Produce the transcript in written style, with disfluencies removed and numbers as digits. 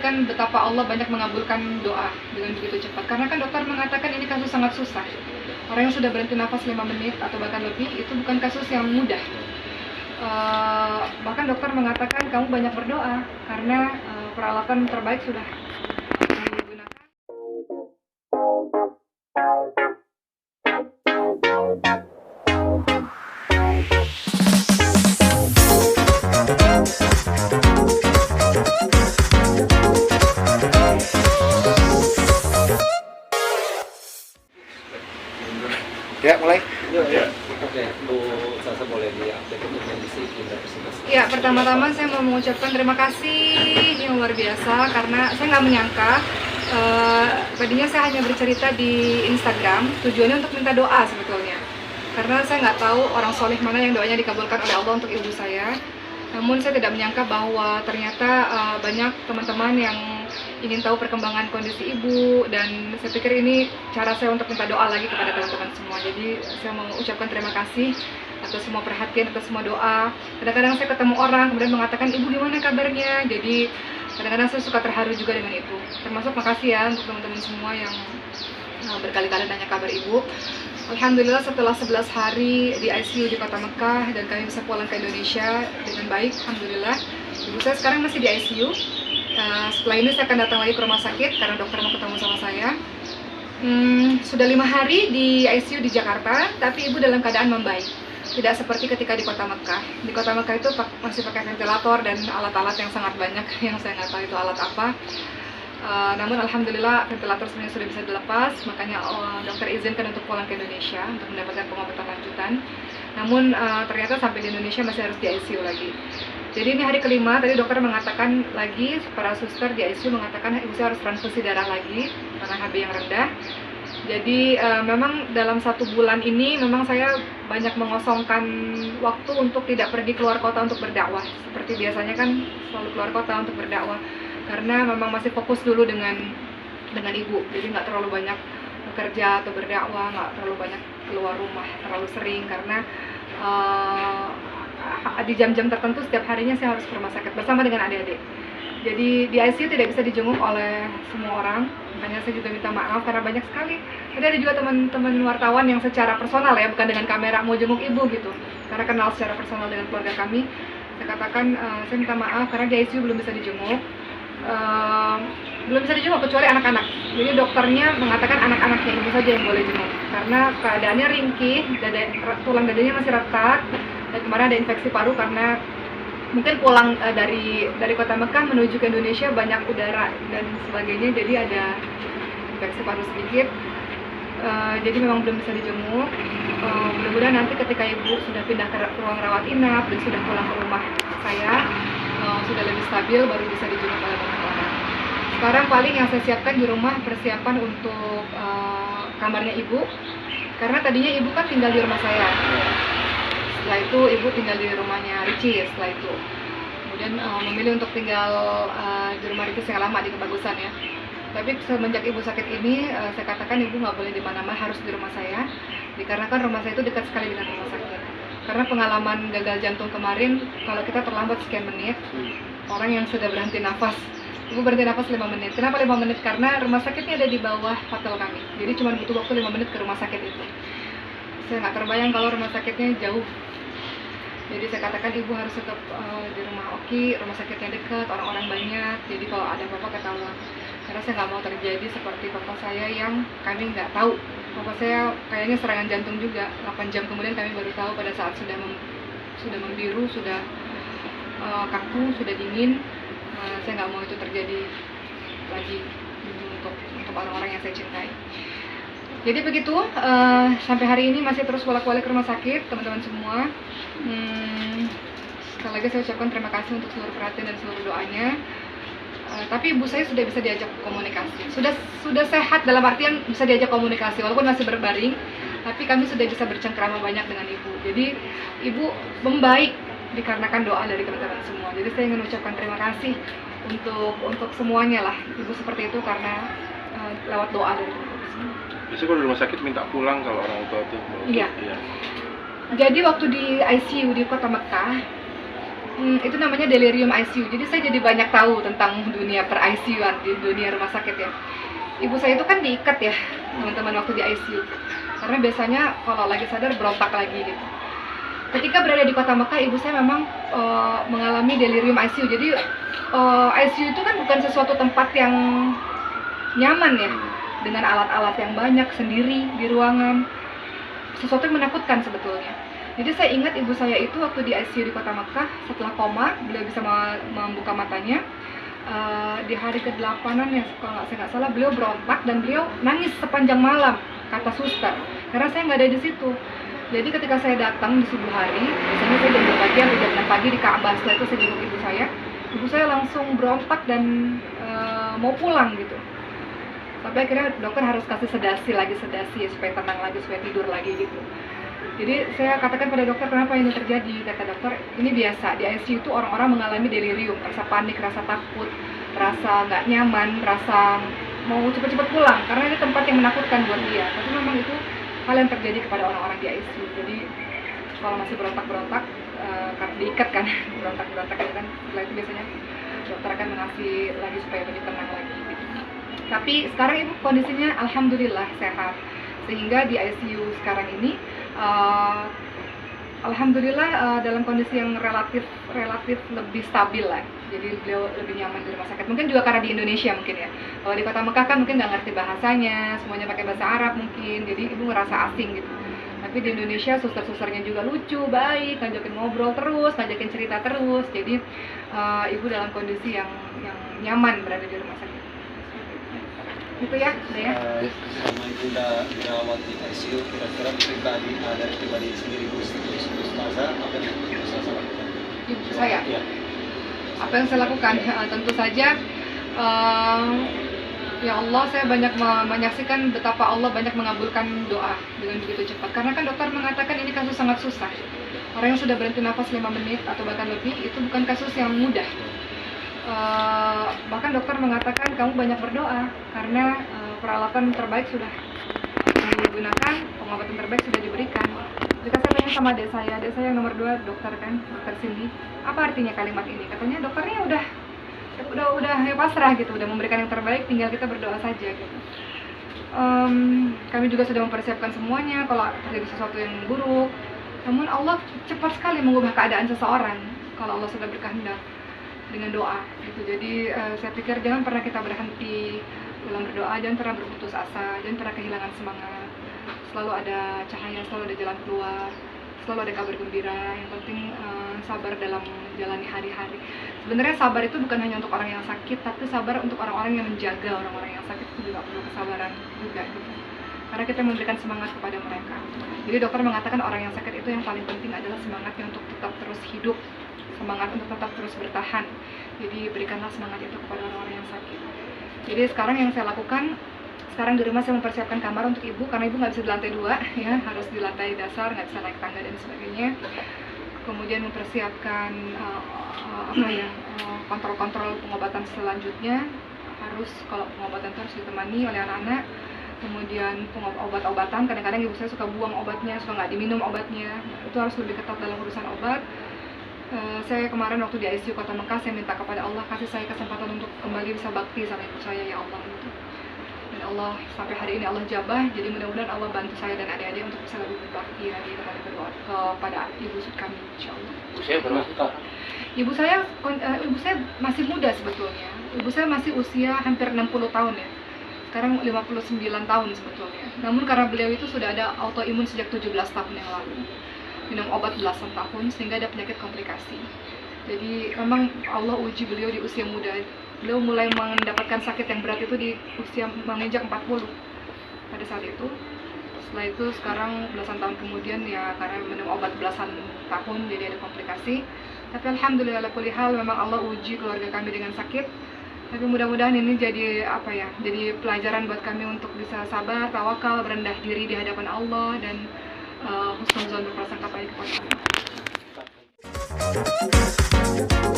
menyaksikan betapa Allah banyak mengabulkan doa dengan begitu cepat. Karena kan dokter mengatakan ini kasus sangat susah. Orang yang sudah berhenti nafas 5 menit atau bahkan lebih itu bukan kasus yang mudah. Bahkan dokter mengatakan kamu banyak berdoa karena peralatan terbaik sudah digunakan. Ya, mulai. Ya. Oke, Bu Sasa boleh diupdate untuk kondisi Universitas. Ya, pertama-tama saya mau mengucapkan terima kasih yang luar biasa karena saya nggak menyangka. Tadinya saya hanya bercerita di Instagram, tujuannya untuk minta doa sebetulnya. Karena saya nggak tahu orang soleh mana yang doanya dikabulkan oleh Allah untuk ibu saya. Namun saya tidak menyangka bahwa ternyata banyak teman-teman yang ingin tahu perkembangan kondisi ibu, dan saya pikir ini cara saya untuk minta doa lagi kepada teman-teman semua. Jadi saya mau ucapkan terima kasih atas semua perhatian, atas semua doa. Kadang-kadang saya ketemu orang kemudian mengatakan, ibu gimana kabarnya? Jadi kadang-kadang saya suka terharu juga dengan itu. Termasuk makasih ya untuk teman-teman semua yang berkali-kali nanya kabar ibu. Alhamdulillah setelah 11 hari di ICU di Kota Mekah dan kami bisa pulang ke Indonesia dengan baik, alhamdulillah. Ibu saya sekarang masih di ICU. Setelah ini saya akan datang lagi ke rumah sakit karena dokter mau ketemu sama saya. Sudah 5 hari di ICU di Jakarta, tapi ibu dalam keadaan membaik. Tidak seperti ketika di Kota Mekah. Di Kota Mekah itu masih pakai ventilator dan alat-alat yang sangat banyak yang saya nggak tahu itu alat apa. Namun alhamdulillah ventilator sebenarnya sudah bisa dilepas, makanya dokter izinkan untuk pulang ke Indonesia untuk mendapatkan pengobatan lanjutan. Namun ternyata sampai di Indonesia masih harus di ICU lagi. Jadi ini hari kelima, tadi dokter mengatakan lagi, para suster di ICU mengatakan ibu saya harus transfusi darah lagi karena HB yang rendah. Jadi memang dalam 1 bulan ini memang saya banyak mengosongkan waktu untuk tidak pergi keluar kota untuk berdakwah. Seperti biasanya kan selalu keluar kota untuk berdakwah. Karena memang masih fokus dulu dengan ibu, jadi nggak terlalu banyak bekerja atau berdakwah, nggak terlalu banyak keluar rumah terlalu sering karena di jam-jam tertentu setiap harinya saya harus ke rumah sakit bersama dengan adik-adik. Jadi di ICU tidak bisa dijenguk oleh semua orang, makanya saya juga minta maaf karena banyak sekali. Tadi ada juga teman-teman wartawan yang secara personal ya, bukan dengan kamera mau jenguk ibu gitu, karena kenal secara personal dengan keluarga kami. Saya katakan saya minta maaf karena di ICU belum bisa dijenguk. Belum bisa dijenguk kecuali anak-anak. Jadi dokternya mengatakan anak-anaknya ibu saja yang boleh jenguk karena keadaannya ringkih, tulang dadanya masih retak, dan kemarin ada infeksi paru karena mungkin pulang dari Kota Mekah menuju ke Indonesia banyak udara dan sebagainya, jadi ada infeksi paru sedikit. Jadi memang belum bisa dijenguk. Mudah-mudahan nanti ketika ibu sudah pindah ke ruang rawat inap dan sudah pulang ke rumah saya, sudah lebih stabil, baru bisa dijenguk oleh banyak orang. Sekarang paling yang saya siapkan di rumah persiapan untuk kamarnya ibu, karena tadinya ibu kan tinggal di rumah saya. Setelah itu ibu tinggal di rumahnya Ricis. Setelah itu kemudian memilih untuk tinggal di rumah Ricis yang lama di Kebagusan ya. Tapi semenjak ibu sakit ini, saya katakan ibu nggak boleh di mana-mana, harus di rumah saya. Dikarenakan rumah saya itu dekat sekali dengan rumah sakit. Karena pengalaman gagal jantung kemarin, kalau kita terlambat sekian menit, orang yang sudah berhenti nafas, ibu berhenti nafas 5 menit. Kenapa 5 menit? Karena rumah sakitnya ada di bawah hotel kami. Jadi cuma butuh waktu 5 menit ke rumah sakit itu. Saya nggak terbayang kalau rumah sakitnya jauh. Jadi saya katakan ibu harus tetap di rumah Oki, rumah sakitnya dekat, orang-orang banyak. Jadi kalau ada apa-apa ketahuan. Karena saya nggak mau terjadi seperti papa saya yang kami nggak tahu. Papa saya kayaknya serangan jantung juga. 8 jam kemudian kami baru tahu pada saat sudah membiru, sudah kaku, sudah dingin. Saya nggak mau itu terjadi lagi untuk orang-orang yang saya cintai. Jadi begitu, sampai hari ini masih terus bolak-balik ke rumah sakit, teman-teman semua. Sekali lagi saya ucapkan terima kasih untuk seluruh perhatian dan seluruh doanya. Tapi ibu saya sudah bisa diajak komunikasi, sudah sehat dalam artian bisa diajak komunikasi walaupun masih berbaring, tapi kami sudah bisa bercengkrama banyak dengan ibu. Jadi ibu membaik dikarenakan doa dari teman-teman semua. Jadi saya ingin ucapkan terima kasih untuk semuanya lah, ibu seperti itu karena lewat doa dari teman-teman semua. Biasanya kalau di rumah sakit minta pulang kalau orang tua tuh. Iya. Jadi waktu di ICU di Kota Mekah, Itu namanya delirium ICU. Jadi saya jadi banyak tahu tentang dunia per ICU-an, di dunia rumah sakit ya. Ibu saya itu kan diikat ya, teman-teman, waktu di ICU. Karena biasanya kalau lagi sadar berontak lagi gitu. Ketika berada di kota Mekah, ibu saya memang mengalami delirium ICU. Jadi ICU itu kan bukan sesuatu tempat yang nyaman ya, dengan alat-alat yang banyak, sendiri di ruangan, sesuatu yang menakutkan sebetulnya. Jadi saya ingat ibu saya itu waktu di ICU di kota Mekah, setelah koma, beliau bisa membuka matanya. Di hari ke-8-an ya, kalau saya nggak salah, beliau berontak dan beliau nangis sepanjang malam, kata suster, karena saya nggak ada di situ. Jadi ketika saya datang di subuh hari, biasanya saya jam 2 pagi atau jam 6 pagi di Ka'bah, setelah itu saya jenguk ibu saya langsung berontak dan mau pulang gitu. Sampai akhirnya dokter harus kasih sedasi supaya tenang lagi, supaya tidur lagi gitu. Jadi saya katakan pada dokter, kenapa ini terjadi? Kata dokter, ini biasa, di ICU itu orang-orang mengalami delirium, rasa panik, rasa takut, rasa nggak nyaman, rasa mau cepat-cepat pulang, karena ini tempat yang menakutkan buat dia. Tapi memang itu hal yang terjadi kepada orang-orang di ICU. Jadi kalau masih berontak-berontak, karena diikat kan, berontak-berontak itu kan, setelah itu biasanya dokter akan mengasih lagi supaya lebih tenang lagi gitu. Tapi sekarang ibu kondisinya alhamdulillah sehat, sehingga di ICU sekarang ini alhamdulillah dalam kondisi yang relatif lebih stabil lah. Jadi beliau lebih nyaman di rumah sakit. Mungkin juga karena di Indonesia mungkin ya. Kalau di kota Mekah kan mungkin nggak ngerti bahasanya, semuanya pakai bahasa Arab mungkin. Jadi ibu ngerasa asing gitu. Tapi di Indonesia suster-susternya juga lucu, baik, ngajakin ngobrol terus, ngajakin cerita terus. Jadi ibu dalam kondisi yang nyaman berada di rumah sakit. Gitu ya, udah ya. Selama ibu udah dirawat di ICU, kira-kira pribadi sendiri Bu Ustazah, apa yang bisa saya lakukan? Ibu saya? Ya. Apa yang saya lakukan? Tentu saja ya Allah, saya banyak menyaksikan betapa Allah banyak mengabulkan doa dengan begitu cepat. Karena kan dokter mengatakan ini kasus sangat susah. Orang yang sudah berhenti nafas 5 menit atau bahkan lebih, itu bukan kasus yang mudah. Bahkan dokter mengatakan kamu banyak berdoa, karena peralatan terbaik sudah digunakan, pengobatan terbaik sudah diberikan. Jika saya tanya sama adik saya yang nomor 2 dokter kan, dokter Cindy, apa artinya kalimat ini? Katanya dokternya udah ya pasrah gitu, udah memberikan yang terbaik, tinggal kita berdoa saja gitu. Kami juga sudah mempersiapkan semuanya kalau terjadi sesuatu yang buruk. Namun Allah cepat sekali mengubah keadaan seseorang kalau Allah sudah berkehendak dengan doa gitu. Jadi saya pikir jangan pernah kita berhenti dalam berdoa, jangan pernah berputus asa, jangan pernah kehilangan semangat. Selalu ada cahaya, selalu ada jalan keluar, selalu ada kabar gembira. Yang penting sabar dalam menjalani hari-hari. Sebenarnya sabar itu bukan hanya untuk orang yang sakit, tapi sabar untuk orang-orang yang menjaga orang-orang yang sakit itu juga perlu kesabaran juga gitu. Karena kita memberikan semangat kepada mereka. Jadi dokter mengatakan orang yang sakit itu yang paling penting adalah semangatnya untuk tetap terus hidup, semangat untuk tetap terus bertahan. Jadi berikanlah semangat itu kepada orang-orang yang sakit. Jadi sekarang yang saya lakukan, sekarang di rumah saya mempersiapkan kamar untuk ibu, karena ibu nggak bisa di lantai 2 ya, harus di lantai dasar, nggak bisa naik tangga dan sebagainya. Kemudian mempersiapkan kontrol-kontrol pengobatan selanjutnya, harus kalau pengobatan itu harus ditemani oleh anak-anak. Kemudian obat-obatan, kadang-kadang ibu saya suka buang obatnya, suka nggak diminum obatnya, itu harus lebih ketat dalam urusan obat. Saya kemarin waktu di ICU Kota Mekah, saya minta kepada Allah kasih saya kesempatan untuk kembali bisa bakti sama ibu saya, ya Allah gitu. Dan Allah sampai hari ini Allah jabah, jadi mudah-mudahan Allah bantu saya dan adik-adik untuk bisa lebih berbakti lagi kepada ibu kami, insya Allah. Usia berapa? Ibu saya masih muda sebetulnya. Ibu saya masih usia hampir 60 tahun ya. Sekarang 59 tahun sebetulnya. Namun karena beliau itu sudah ada autoimun sejak 17 tahun yang lalu. Minum obat belasan tahun sehingga ada penyakit komplikasi. Jadi memang Allah uji beliau di usia muda. Beliau mulai mendapatkan sakit yang berat itu di usia menginjak 40 pada saat itu. Setelah itu sekarang belasan tahun kemudian ya karena minum obat belasan tahun jadi ada komplikasi. Tapi alhamdulillah kulli hal memang Allah uji keluarga kami dengan sakit. Tapi mudah-mudahan ini jadi jadi pelajaran buat kami untuk bisa sabar, tawakal, berendah diri di hadapan Allah dan husnuzon berprasangka baik kepada Allah.